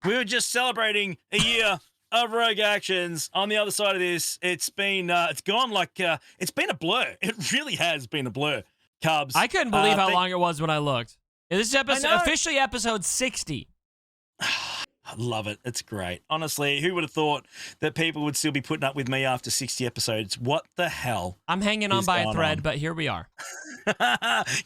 We were just celebrating a year of Rogue Actions. On the other side of this, it's gone like it's been a blur. It really has been a blur. Cubs. I couldn't believe how long it was when I looked. This is officially episode 60. I love it. It's great. Honestly, who would have thought that people would still be putting up with me after 60 episodes? What the hell? I'm hanging on by a thread, but here we are.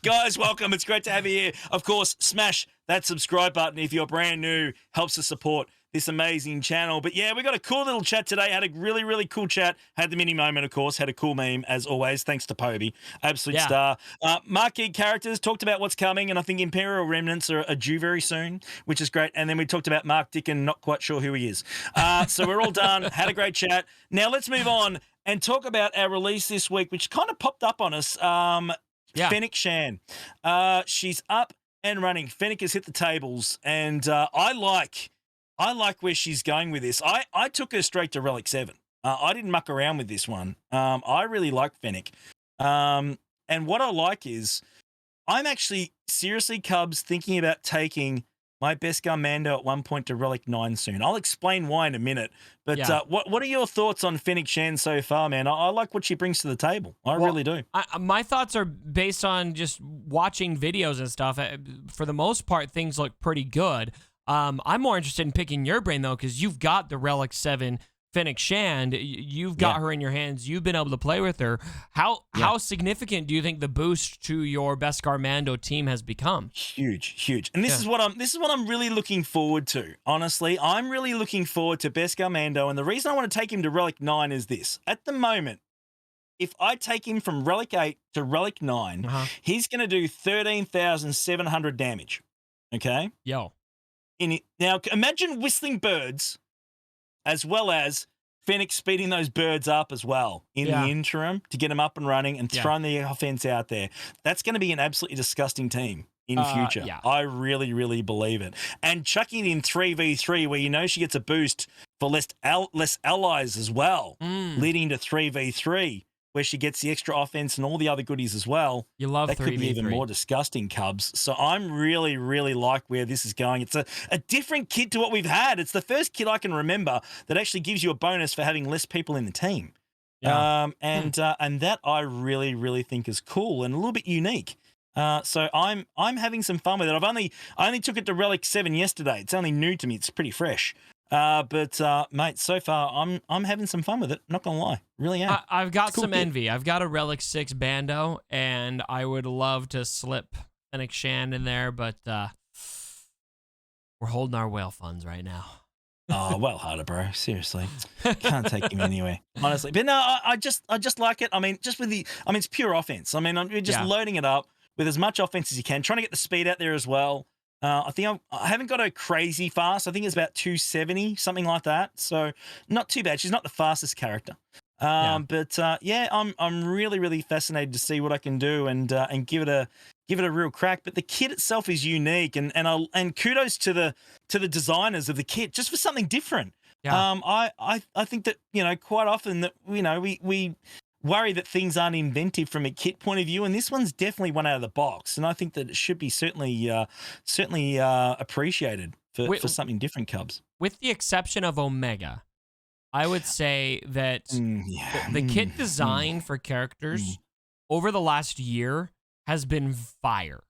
Guys, welcome. It's great to have you here. Of course, smash that subscribe button if you're brand new. Helps us support this amazing channel. But yeah, we got a cool little chat today. Had a really, really cool chat. Had the mini moment, of course. Had a cool meme, as always. Thanks to Poby. Absolute star. Marquee characters. Talked about what's coming, and I think Imperial Remnants are due very soon, which is great. And then we talked about Mark Dickin. Not quite sure who he is. So we're all done. Had a great chat. Now let's move on and talk about our release this week, which kind of popped up on us. Fennec Shand. She's up and running. Fennec has hit the tables, and I like where she's going with this. I took her straight to Relic 7. I didn't muck around with this one. I really like Fennec. And what I like is I'm actually seriously, Cubs, thinking about taking my Beskar Mando at one point to Relic 9 soon. I'll explain why in a minute. But what are your thoughts on Fennec Shand so far, man? I like what she brings to the table. I really do. My thoughts are based on just watching videos and stuff. For the most part, things look pretty good. I'm more interested in picking your brain, though, because you've got the Relic 7 Fennec Shand. You've got her in your hands. You've been able to play with her. How significant do you think the boost to your Beskar Mando team has become? Huge. And this is what I'm really looking forward to. Honestly, I'm really looking forward to Beskar Mando, and the reason I want to take him to Relic 9 is this. At the moment, if I take him from Relic 8 to Relic 9, he's going to do 13,700 damage. Okay? Yo. Now, imagine whistling birds as well as Fennec speeding those birds up as well in the interim to get them up and running and throwing the offense out there. That's going to be an absolutely disgusting team in future. I really, really believe it. And chucking it in 3v3 where you know she gets a boost for less allies as well, leading to 3v3 where she gets the extra offense and all the other goodies as well. You love that 3v3. Could be even more disgusting, Cubs. So I'm really, really like where this is going. It's a different kit to what we've had. It's the first kit I can remember that actually gives you a bonus for having less people in the team. And that I really, really think is cool and a little bit unique. So I'm having some fun with it. I only took it to Relic 7 yesterday. It's only new to me. It's pretty fresh. But mate, so far I'm having some fun with it. Not gonna lie, really am. I've got some envy. I've got a Relic 6 Bando, and I would love to slip Fennec Shand in there, but we're holding our whale funds right now. Oh, well harder, bro. Seriously, can't take him anywhere, honestly. But no, I just like it. I mean, it's pure offense. I mean, you're just loading it up with as much offense as you can, trying to get the speed out there as well. I think I haven't got her crazy fast. I think it's about 270, something like that. So not too bad. She's not the fastest character. But I'm really, really fascinated to see what I can do and give it a real crack. But the kit itself is unique, and kudos to the designers of the kit just for something different. I think that quite often that we worry that things aren't inventive from a kit point of view, and this one's definitely one out of the box, and I think that it should be certainly appreciated for something different, Cubs. With the exception of Omega, I would say that the kit design for characters over the last year has been fire.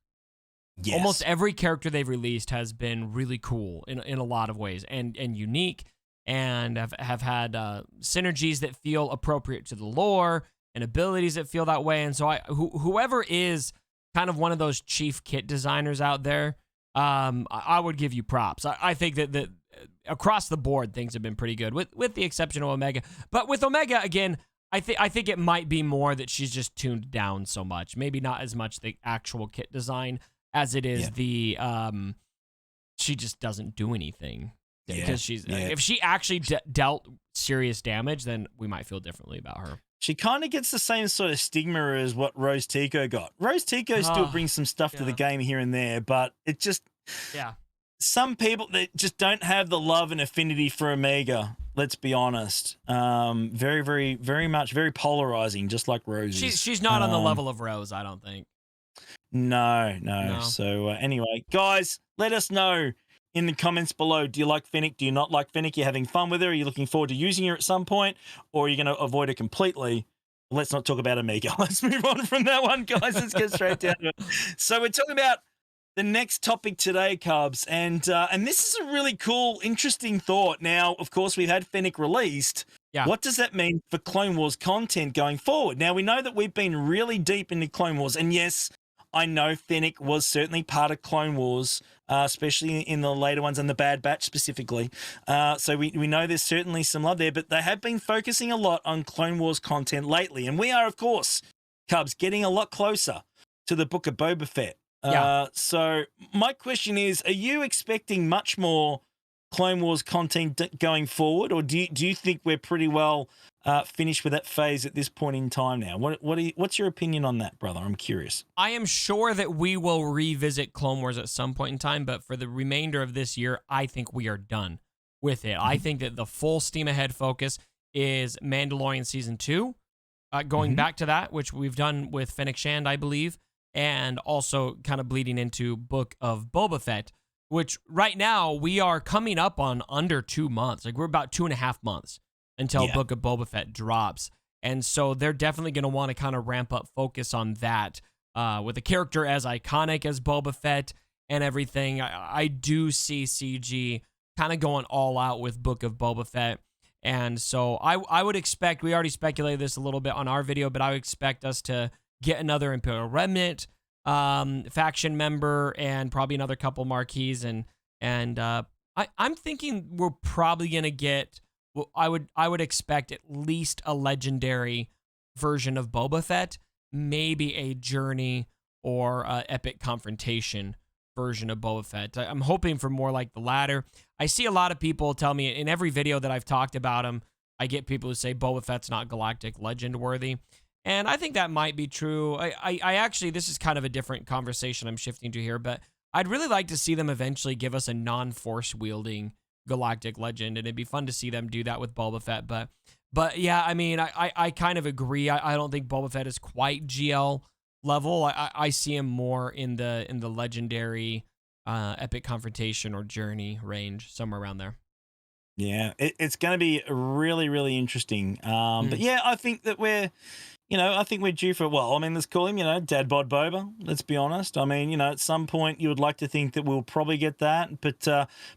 Yes. Almost every character they've released has been really cool in a lot of ways and unique, and have had synergies that feel appropriate to the lore and abilities that feel that way. And so whoever is kind of one of those chief kit designers out there, I would give you props. I think that across the board, things have been pretty good, with the exception of Omega. But with Omega, again, I think it might be more that she's just tuned down so much. Maybe not as much the actual kit design as it is the she just doesn't do anything. Because if she actually dealt serious damage, then we might feel differently about her. She kind of gets the same sort of stigma as what Rose Tico got. Rose Tico still brings some stuff to the game here and there, but it just some people that just don't have the love and affinity for Omega. Let's be honest. Very, very, very much very polarizing, just like Rose. She's not on the level of Rose, I don't think. No. So anyway, guys, let us know in the comments below. Do you like Fennec? Do you not like Fennec? You're having fun with her? Are you looking forward to using her at some point? Or are you going to avoid her completely? Let's not talk about Amiga. Let's move on from that one, guys. Let's get straight down to it. So we're talking about the next topic today, Cubs, and this is a really cool, interesting thought. Now, of course, we've had Fennec released. Yeah. What does that mean for Clone Wars content going forward? Now, we know that we've been really deep into Clone Wars, and yes, I know Fennec was certainly part of Clone Wars, especially in the later ones and the Bad Batch specifically. So we know there's certainly some love there, but they have been focusing a lot on Clone Wars content lately, and we are, of course, Cubs, getting a lot closer to the Book of Boba Fett. Yeah. So my question is, are you expecting much more Clone Wars content going forward, or do you think we're pretty well finished with that phase at this point in time now? What's your opinion on that, brother? I'm curious. I am sure that we will revisit Clone Wars at some point in time, but for the remainder of this year, I think we are done with it. I think that the full steam ahead focus is Mandalorian Season 2, going back to that, which we've done with Fennec Shand, I believe, and also kind of bleeding into Book of Boba Fett, which right now we are coming up on under 2 months. Like, we're about 2.5 months until Book of Boba Fett drops. And so they're definitely going to want to kind of ramp up focus on that with a character as iconic as Boba Fett and everything. I do see CG kind of going all out with Book of Boba Fett. And so I would expect, we already speculated this a little bit on our video, but I would expect us to get another Imperial Remnant faction member and probably another couple marquees. And I'm thinking we're probably going to get, well, I would expect at least a legendary version of Boba Fett, maybe a Journey or a Epic Confrontation version of Boba Fett. I'm hoping for more like the latter. I see a lot of people tell me in every video that I've talked about him, I get people who say Boba Fett's not Galactic Legend worthy. And I think that might be true. I actually, this is kind of a different conversation I'm shifting to here, but I'd really like to see them eventually give us a non-force wielding Galactic Legend, and it'd be fun to see them do that with Boba Fett. But yeah, I mean, I kind of agree. I don't think Boba Fett is quite GL level. I see him more in the legendary Epic Confrontation or Journey range, somewhere around there. Yeah, it's going to be really, really interesting. But yeah, I think that I think we're due for, well, I mean, let's call him, Dad Bod Boba. Let's be honest. I mean, at some point you would like to think that we'll probably get that. But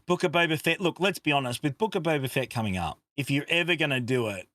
Book of Boba Fett, look, let's be honest, with Book of Boba Fett coming up, if you're ever going to do it,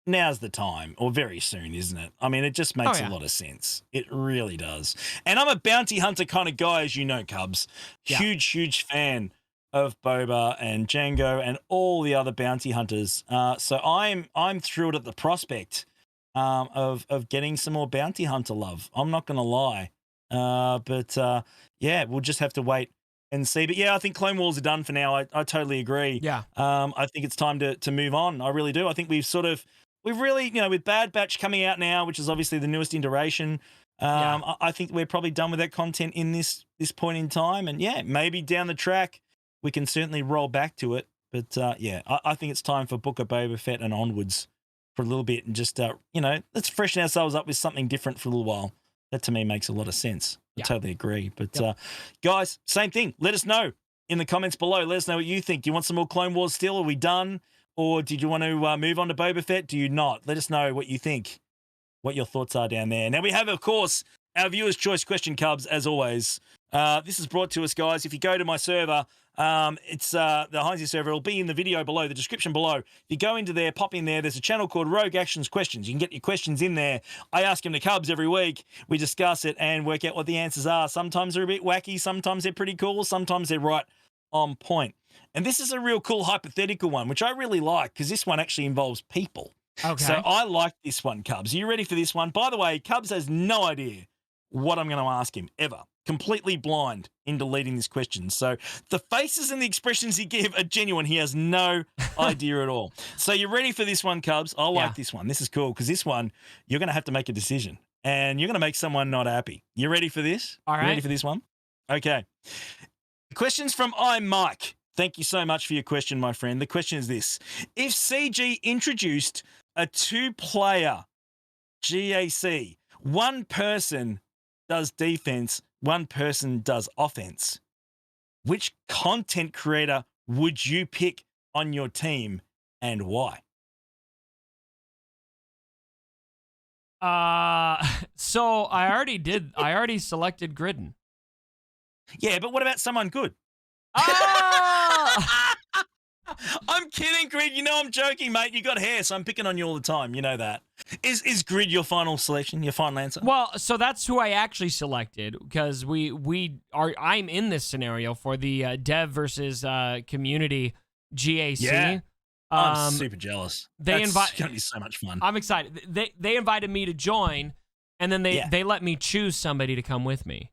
now's the time, or very soon, isn't it? I mean, it just makes a lot of sense. It really does. And I'm a bounty hunter kind of guy, as you know, Cubs. Yeah. Huge fan of Boba and Jango and all the other bounty hunters. So I'm thrilled at the prospect of getting some more bounty hunter love. I'm not going to lie. But yeah, we'll just have to wait and see. But yeah, I think Clone Wars are done for now. I totally agree. Yeah. I think it's time to move on. I really do. I think we've really, with Bad Batch coming out now, which is obviously the newest iteration, I think we're probably done with that content in this point in time. And yeah, maybe down the track, we can certainly roll back to it. But yeah, I think it's time for Book of Boba Fett and onwards for a little bit, and just let's freshen ourselves up with something different for a little while. That to me makes a lot of sense. I totally agree. But guys, same thing. Let us know in the comments below. Let us know what you think. Do you want some more Clone Wars still? Are we done? Or did you want to move on to Boba Fett? Do you not? Let us know what you think, what your thoughts are down there. Now we have, of course, our viewers' choice question, Cubs, as always. This is brought to us, guys. If you go to my server, it's the Heinzie server. It'll be in the video below, the description below. If you go into there, pop in there. There's a channel called Rogue Actions Questions. You can get your questions in there. I ask them to Cubs every week. We discuss it and work out what the answers are. Sometimes they're a bit wacky. Sometimes they're pretty cool. Sometimes they're right on point. And this is a real cool hypothetical one, which I really like, because this one actually involves people. Okay. So I like this one, Cubs. Are you ready for this one? By the way, Cubs has no idea what I'm going to ask him, ever. Completely blind in deleting this question. So the faces and the expressions he give are genuine. He has no idea at all. So you're ready for this one, Cubs? I like this one. This is cool, because this one, you're going to have to make a decision, and you're going to make someone not happy. You ready for this? All right. You ready for this one? Okay. The question's from I'm Mike. Thank you so much for your question, my friend. The question is this. If CG introduced a 2-player GAC, one person does defense, one person does offense, which content creator would you pick on your team and why? So I already selected Gridden. Yeah, but what about someone good? Ah! I'm kidding, Grid. You know I'm joking, mate. You got hair, so I'm picking on you all the time. You know that. Is Grid your final selection, your final answer? Well, so that's who I actually selected because I'm in this scenario for the dev versus community GAC. Yeah. I'm super jealous. That's going to be so much fun. I'm excited. They invited me to join, and then they let me choose somebody to come with me.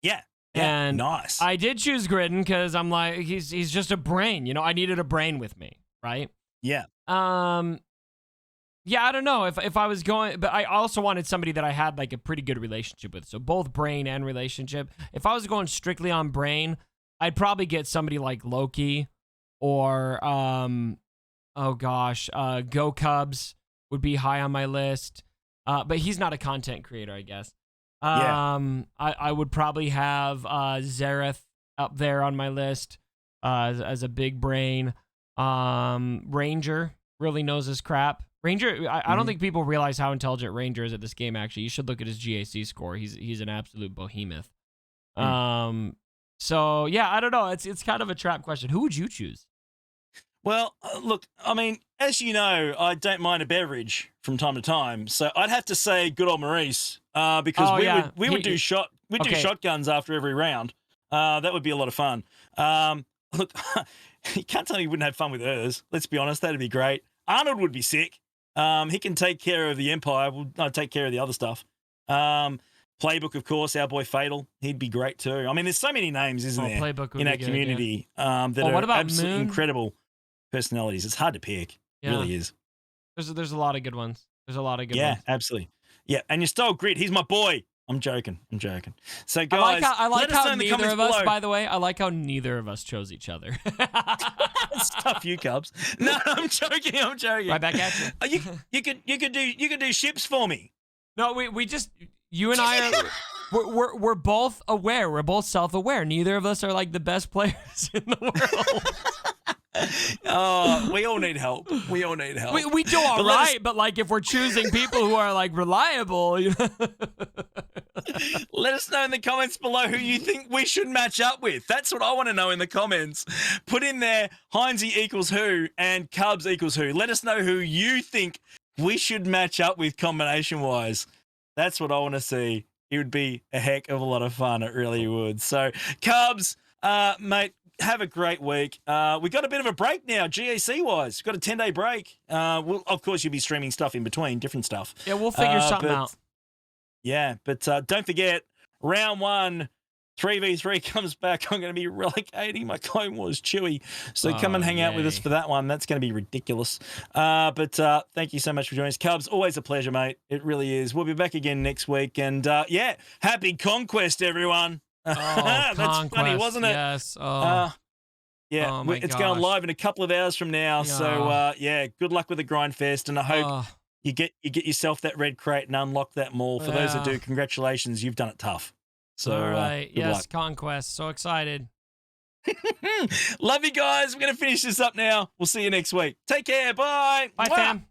Yeah. And nice. I did choose Gridden because I'm like, he's just a brain. You know, I needed a brain with me, right? Yeah. Yeah, I don't know if I was going, but I also wanted somebody that I had like a pretty good relationship with. So both brain and relationship. If I was going strictly on brain, I'd probably get somebody like Loki or Go Cubs would be high on my list. But he's not a content creator, I guess. I would probably have Xerath up there on my list as a big brain. Ranger really knows his crap. Ranger, I don't think people realize how intelligent Ranger is at this game. Actually, you should look at his GAC score. He's an absolute behemoth. So yeah, I don't know. It's kind of a trap question. Who would you choose? Well, look, I mean, as you know, I don't mind a beverage from time to time, so I'd have to say good old Maurice because we would do shotguns after every round. That would be a lot of fun. Look, you can't tell me you wouldn't have fun with hers. Let's be honest, that'd be great. Arnold would be sick. He can take care of the Empire. We'll take care of the other stuff. Playbook, of course, our boy Fatal. He'd be great too. I mean, there's so many names, isn't there, Playbook in our community that are what about absolutely Moon? incredible personalities. It's hard to pick. It really is. There's a lot of good ones. There's a lot of good ones. Yeah, absolutely. Yeah, and you stole Grit. He's my boy. I'm joking. So, guys, I like let us know how in the neither comments of us, below. by the way, I like how neither of us chose each other. Stuff you, Cubs. No, I'm joking. Right back at you. You could do ships for me. No, we just, you and I are, we're both aware. We're both self-aware. Neither of us are like the best players in the world. Oh, we all need help. We do all right, but like if we're choosing people who are like reliable, you know? Let us know in the comments below who you think we should match up with. That's what I want to know in the comments. Put in there Heinzie equals who and Cubs equals who. Let us know who you think we should match up with combination-wise. That's what I want to see. It would be a heck of a lot of fun. It really would. So, Cubs, mate, have a great week. We got a bit of a break now, GAC-wise. We've got a 10-day break. Of course, you'll be streaming stuff in between, different stuff. Yeah, we'll figure something out. Yeah, but don't forget, round 1, 3v3 comes back. I'm going to be relocating my Clone Wars Chewie. So come and hang out with us for that one. That's going to be ridiculous. But thank you so much for joining us. Cubs, always a pleasure, mate. It really is. We'll be back again next week. And happy Conquest, everyone. Oh, that's Conquest, funny, wasn't it? Yes. It's going live in a couple of hours from now. So good luck with the grind fest, and I hope you get yourself that red crate and unlock that mall. For those that do, congratulations, you've done it tough. So all right, good luck. Conquest, so excited. Love you guys. We're gonna finish this up now. We'll see you next week. Take care. Bye. Bye, fam.